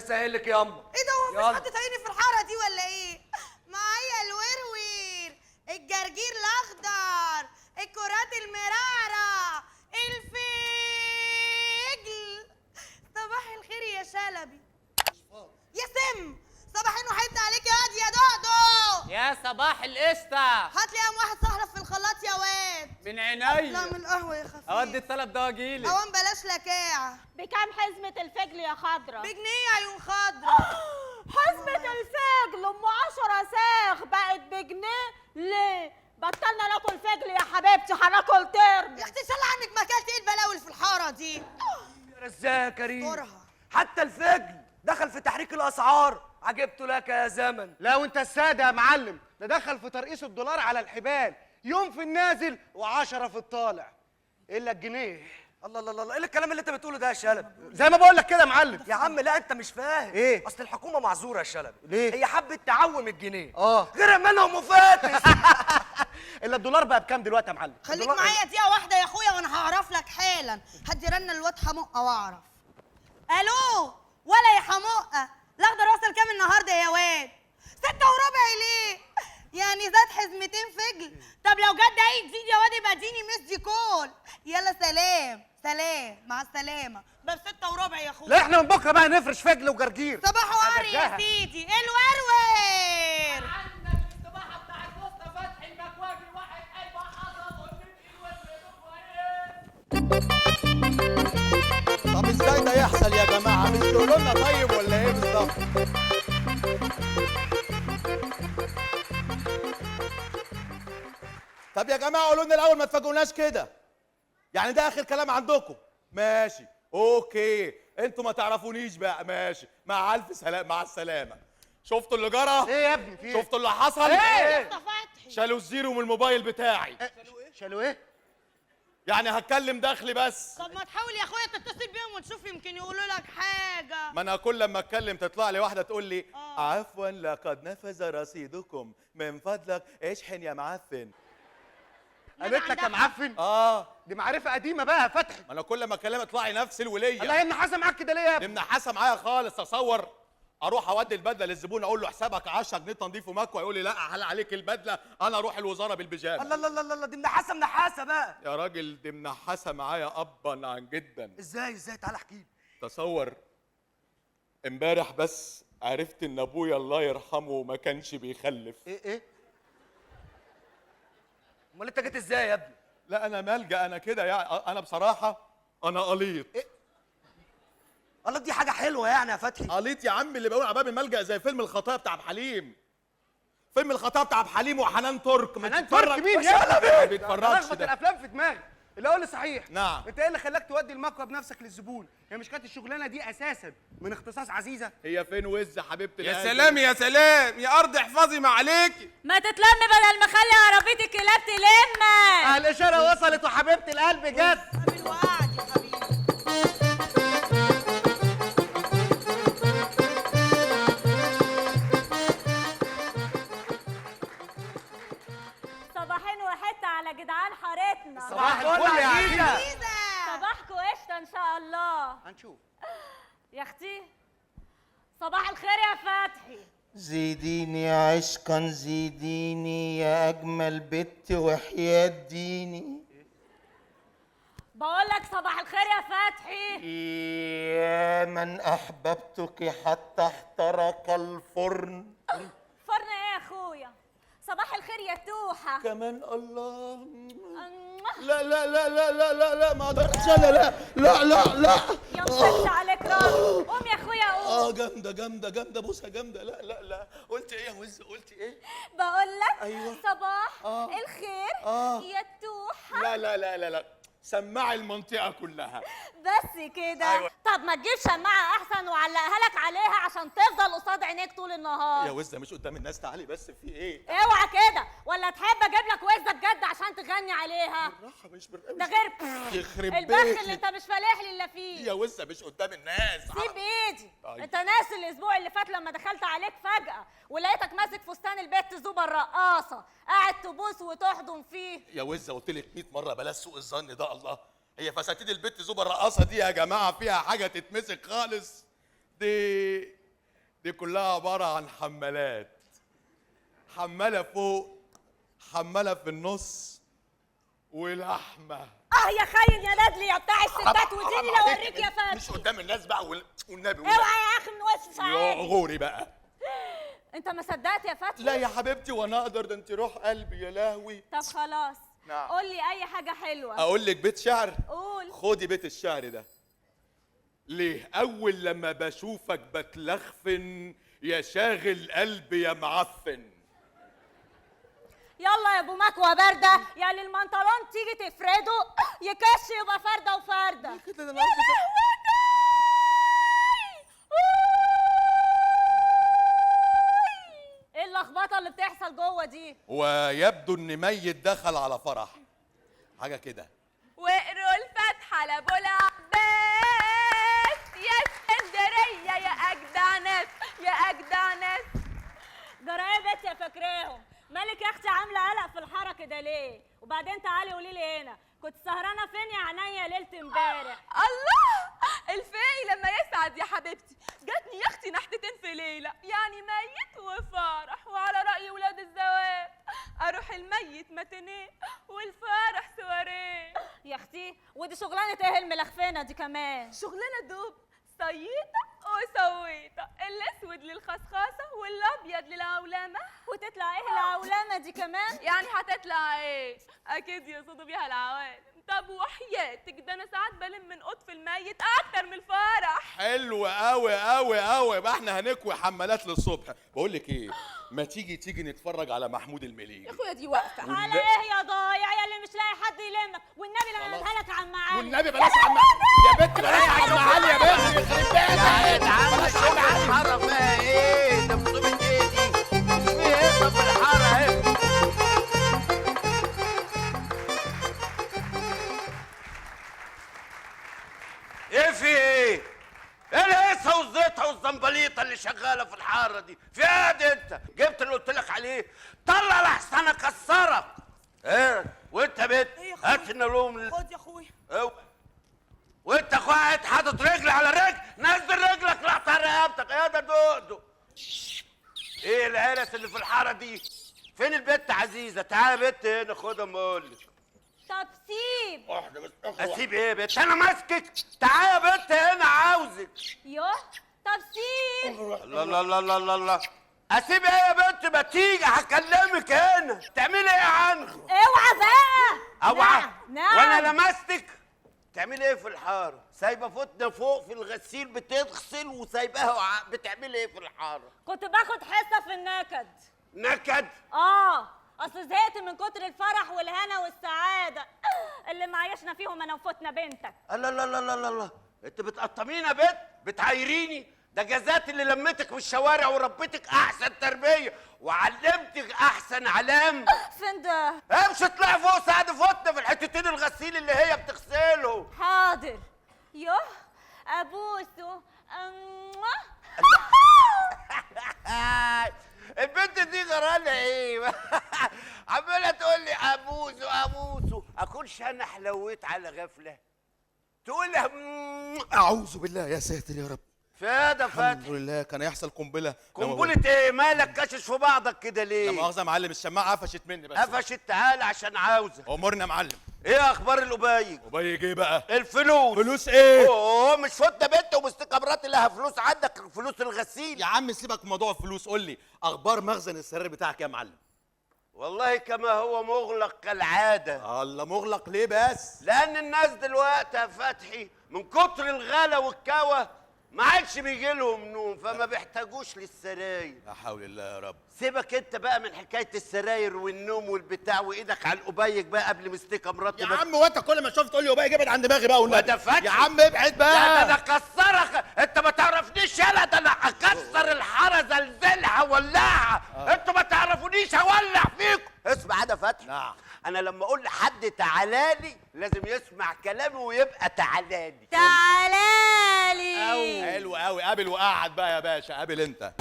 اسهل لك ياما. ايه ده؟ هو مفيش حد تاني في الحاره دي ولا ايه؟ معايا الوروير، الجرجير الاخضر، الكرات المرعرة، الفجل. صباح الخير يا شلبي. يا سم، صباحين وحيد عليك يا واد يا دودو. يا صباح القشطة. هات لي قام واحد صحرف في الخلاط يا واد. من عينيا. لا من القهوة يا خفيف. اودي الطلب ده واجيلك. قوام بلاش لكاعة. بكام حزمة الفجل يا خضرة؟ بجنيه يا عيون خضرة. حزمة الفجل ام 10 ساغ بقت بجنيه ليه؟ بطلنا ناكل فجل يا حبيبتي، هناكل ترم. يا اختي ان شاء الله عنك ما اكلت ايه البلاوي في الحارة دي. يا رزاق يا كريم. استرها. حتى الفجل دخل في تحريك الاسعار. عجبت لك يا زمن. لا وانت السادة يا معلم، ده دخل في ترقيص الدولار على الحبال، يوم في النازل و10 في الطالع، الا الجنيه. الله الله الله، ايه الكلام اللي انت بتقوله ده يا شلبي؟ زي ما بقول لك كده يا معلم. يا عم لا انت مش فاهم. ايه؟ اصل الحكومه معذوره يا شلبي. ليه؟ هي حبت تعوم الجنيه. غير منها مفاتس. الا الدولار بقى بكام دلوقتي يا معلم؟ خليك معايا دقيقة واحدة يا اخويا وانا هعرف لك حالا. هدي رن الواد حمقة واعرف. الو ولا يا حمقة، الاخضر وصل كام النهارده يا واد؟ 6 وربع ليه؟ يعني زاد حزمتين فجل. طب لو جد اي تزيد يا واد يبقى اديني ميس كول. يلا سلام سلام مع السلامة. بس 6 وربع يا اخويا. لا احنا من بكره بقى نفرش فجل وجرجير. صباح وقري يا سيدي. الورور. عندك الصباحة بتاعت وسطى فتحي المكواجي واحد قلبه حصل والنبي طب ازاي ده يحصل يا جماعه؟ مش تقولوا لنا طيب ولا ايه بالظبط؟ طب يا جماعه قولوا لنا الاول، ما تفاجئوناش كده. يعني ده اخر كلام عندكم؟ ماشي اوكي، انتوا ما تعرفونيش بقى. ماشي، مع الف سلام، مع السلامه. شفتوا اللي جرى؟ ايه يا ابني في ايه؟ شفتوا اللي حصل؟ ايه؟ شالوا الزيرو من الموبايل بتاعي. شالوا ايه؟ يعني هتكلم دخلي بس. طب ما تحاول يا اخويا تتصل بيهم وتشوف يمكن يقولوا لك حاجة. ما انا كل لما اتكلم تطلع لي واحده تقول لي عفوا لقد نفذ رصيدكم من فضلك اشحن يا معفن. قالت لك يا معفن؟ دي معرفه قديمه بقى يا فتحي. ما انا كل ما اكلمها تطلع لي نفس الوليه. الله، هي النحاسه معاك كده ليه يا ابني؟ النحاسه معايا خالص. تصور اروح اودي البدله للزبون اقول له حسابك 10 جنيه تنظيف ومكوى، يقول لي لا حل عليك البدله، انا اروح الوزاره بالبيجامه. الله الله الله الله، دي منحاسه منحاسه بقى. يا راجل دي منحاسه معايا ابا عن جدا. ازاي تعالى احكي لي. تصور امبارح بس عرفت ان ابويا الله يرحمه ما كانش بيخلف. ايه؟ امال انت جيت ازاي يا ابني؟ لا انا ملجأ، انا كده يعني، انا بصراحه انا قليط. الله دي حاجه حلوه يعني يا فتحي. قليط يا عم اللي بقول على باب الملجأ زي فيلم الخطايا بتاع عبد الحليم. فيلم الخطايا بتاع عبد الحليم وحنان ترك. حنان ترك مين يا يا ما بيتفرجش لخبط ده. الافلام في دماغي. اللي اقول لي صحيح، نعم. انت ايه اللي خلاك تودي المكوى بنفسك للزبون؟ هي مش كانت الشغلانه دي اساسا من اختصاص عزيزه؟ هي فين وز حبيبتي؟ يا سلام يا سلام يا ارض احفظي ما عليكي. ما تتلم بدل ما اخلي عربية الكلاب تلم. الاشاره وصلت وحبيبه القلب جت. بالوعد يا حبيبي. صباحين وحتة على جدعان حارتنا. صباح الفل يا عزيزه. صباحكوا قشطة ان شاء الله. هنشوف. يا اختي صباح الخير يا فتحي. زيديني عشقا زيديني يا أجمل بت وحياة ديني. بقول لك صباح الخير يا فتحي. يا من أحببتك حتى احترق الفرن. فرن ايه يا اخويا؟ صباح الخير يا توحة. كمان الله. أمم. لا لا لا لا لا لا لا ما اقدرش انا. لا لا لا لا. يا مصبت عليك راجل. قوم يا اخويا قوم. جامده جامده جامده بوسه جامده. لا لا لا. قلت ايه يا وز؟ قلت ايه؟ بقول لك أيوة. صباح الخير يا توحة. لا لا لا لا لا. سمعي المنطقه كلها. بس كده. أيوة. طب ما تجيب شماعة احسن وعلقها لك عليها عشان تفضل قصاد عينيك طول النهار. يا وزه مش قدام الناس، تعالي بس في ايه؟ اوعى كده، ولا تحب اجيب لك وزة بجد عشان تغني عليها؟ بالراحه مش ده غير يخرب البخ اللي بيتك. انت مش فالح لي الا فيه. يا وزه مش قدام الناس. سيب ايدي. طيب. انت ناسي الاسبوع اللي فات لما دخلت عليك فجأة ولقيتك ماسك فستان البت زوبة الرقاصة قاعد تبوس وتحضن فيه. يا وزه قلت لك 100 مره بلاش سوء الظن ده. الله، هي فساتين البت زوبة الرقاصه دي يا جماعه فيها حاجه تتمسك خالص؟ دي كلها عباره عن حمالات، حماله فوق، حماله في النص، ولحمه. يا خاين يا ندلي يا بتاع الستات، وديني لو اوريك يا فتحي. مش قدام الناس بقى والنبي اوعى يا اخي من وش سعادي. غوري بقى. انت ما صدقت يا فتحي؟ لا يا حبيبتي وانا اقدر، ده انت روح قلبي يا لهوي. طب خلاص، نعم. قول لي اي حاجه حلوه. اقول لك بيت شعر؟ قول. خدي بيت الشعر ده. ليه اول لما بشوفك بتلخفن يا شاغل قلبي يا معفن. يلا يا ابو مكوى بارده، يا اللي المنطلون تيجي تفرده يكش يبقى فرده وفرده. كده ده ايه اللخبطه اللي بتحصل جوه دي؟ ويبدو ان ميت دخل على فرح حاجه كده. واقروا الفاتحه لابو العباس، يا اسكندريه يا اجدع ناس، يا اجدع ناس. جرى ايه بنت يا فاكراهم؟ مالك يا اختي عامله قلق في الحاره كده ليه؟ وبعدين تعالي قولي لي هنا، كنت سهرانه فين يا عينيا ليله امبارح؟ الله، الفاقي لما يسعد يا حبيبتي. جاتني يا اختي نحتتين في ليله، يعني ميت وفرح، وعلى راي ولاد الزواج اروح الميت متنيه والفرح سواريه. يا اختي ودي شغلانه ايه الملخفنه دي كمان؟ شغلانه دوب صييطه وسويطه، الاسود للخصخاصه والابيض للعولمه. وتطلع ايه العولمه دي كمان؟ يعني هتطلع ايه؟ اكيد يقصدوا بيها العوالم. طب وحياتك ده انا ساعات بلم من قطف الميت اكتر من الفرح. حلو قوي قوي قوي، يبقى احنا هنكوي حمالات للصبح. بقول لك ايه، ما تيجي نتفرج على محمود المليجي. يا اخويا دي واقفه. على ايه يا ضايع يا اللي مش لاقي حد يلمك؟ والنبي لما اقولها لك عم علي. والنبي بلاش عم يا بنت، بلاش عم علي يا بنت، يخرب بيتك. تعالى شوف الحاره فيها ايه؟ ده مصيبه ايه دي؟ في ايه في الحاره اهي؟ ايه في ايه؟ ايه الهيصه والزيطه والزنبليطه اللي شغاله في الحاره دي؟ في ايه ده انت؟ جبت اللي قلت لك عليه؟ طلع لحسن اكسرك. ايه؟ وانت يا بنت؟ هات النلوم. خد يا اخويا. وانت قاعد حاطط رجل على رجل، نزل رجلك لقطع رقبتك. ايه ده دقدق؟ ايه الهرس اللي في الحاره دي؟ فين البت عزيزه؟ تعالى يا بت هنا، خدها ما اقول لك. طب سيب. واحده بس. اسيب ايه يا بت؟ انا ماسكك. تعالى يا بت هنا عاوزك. يوه طب سيب. الله الله الله الله الله. اسيب ايه يا بنت؟ ما تيجي هكلمك هنا. تعملي ايه يا عنخ؟ اوعى بقى. اوعى. نعم. وانا لمستك. تعملي ايه في الحاره؟ سايبه فوتنا فوق في الغسيل بتغسل وسايباها بتعملي ايه في الحاره؟ كنت باخد حصه في النكد. نكد؟ اصل زهقت من كتر الفرح والهنا والسعاده اللي معيشنا فيهم انا وفوتنا بنتك. الله الله الله الله الله. انت بتقطميني يا بنت؟ بتعايريني؟ ده جزات اللي لمتك من الشوارع وربيتك احسن تربيه وعلمتك احسن علام. فين ده؟ امشي اطلعي فوق ساعد فوتنا في الحتتين الغسيل اللي هي بتغسلهم. حاضر. يوه ابوسه. البنت دي جرالها ايه؟ عماله تقول لي ابوسه ابوسه. اكونش انا حلويت على غفله؟ تقول لها اعوذ بالله، يا ساتر يا رب. فاده الحمد فتحي. لله، كان هيحصل قنبله. قنبله ايه؟ مالك كاشش في بعضك كده ليه؟ لا مؤاخذه يا معلم، الشماعه قفشت مني بس. قفشت. تعالى عشان عاوزك. امرنا يا معلم. ايه اخبار القبايج؟ وبيجي ايه بقى؟ الفلوس. فلوس ايه؟ اوه مش فوتنا بنت ومستكبرات لها فلوس. عندك فلوس الغسيل؟ يا عم سيبك من موضوع الفلوس، قول لي اخبار مخزن السرير بتاعك يا معلم. والله كما هو مغلق كالعاده. الله، مغلق ليه بس؟ لان الناس دلوقتي يا فتحي من كتر الغلا والكوى ما عادش بيجي لهم نوم، فما بيحتاجوش للسراير. لا حول الله يا رب. سيبك انت بقى من حكايه السراير والنوم والبتاع، وايدك على القبيج بقى قبل مستيكه مراتي. يا عم وانت كل ما شفت تقول لي وبقى ابعد عن دماغي بقى والنبي. وده فتحي. يا عم ابعد بقى. لا ده انا اكسرك. انت ما تعرفنيش يالا، ده انا اكسر الحاره زلزلها ولعها. انتوا ما تعرفونيش هولع فيكم. اسمع انا فتحي. نعم. انا لما اقول لحد تعالالي لازم يسمع كلامي ويبقى تعالالي. تعالالي. حلو قوي، قابل وقعد بقى يا باشا، قابل انت.